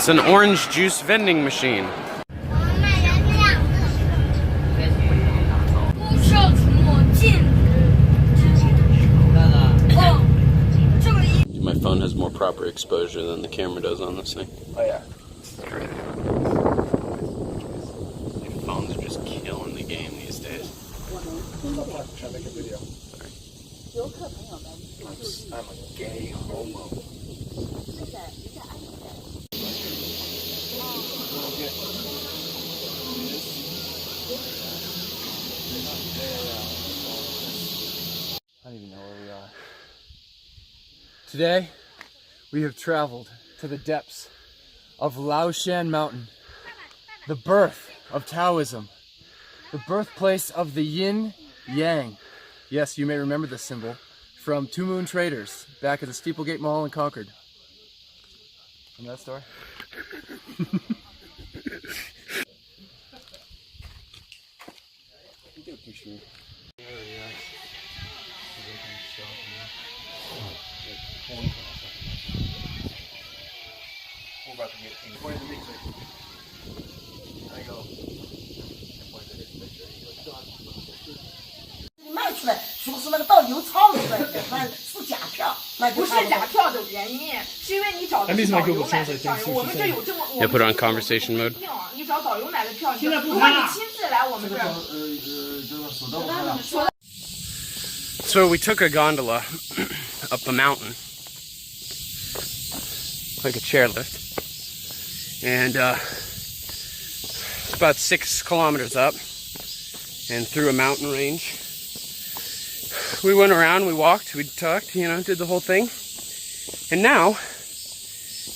It's an orange juice vending machine. My phone has more proper exposure than the camera does on this thing. Oh yeah. Your phones are just killing the game these days. Try to make a video. I'm a gay homo. I don't even know where we are. Today, we have traveled to the depths of Laoshan Mountain, the birth of Taoism, the birthplace of the Yin Yang. Yes, you may remember this symbol from Two Moon Traders back at the Steeplegate Mall in Concord. Remember that story? Get a picture. We're about to get point the music. I go. 卖出来，说是那个到邮仓里边卖是假票，那不是假票的原因，是因为你找的是导游买的票。我们这有这么，我 Yeah, put it on conversation mode. 你找导游买的票，如果你亲自来我们这儿， So we took a gondola up a mountain, like a chairlift, and it's about 6 kilometers up and through a mountain range. We went around, we walked, we talked, you know, did the whole thing. And now,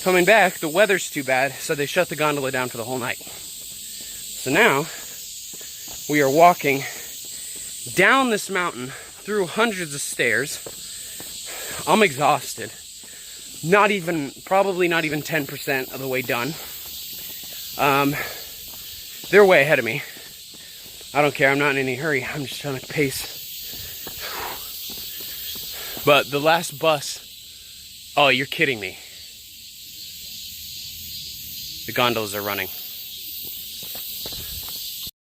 coming back, the weather's too bad, so they shut the gondola down for the whole night. So now, we are walking down this mountain through hundreds of stairs. I'm exhausted. Probably not even 10% of the way done. They're way ahead of me. I don't care, I'm not in any hurry. I'm just trying to pace. But the last bus, oh, you're kidding me. The gondolas are running.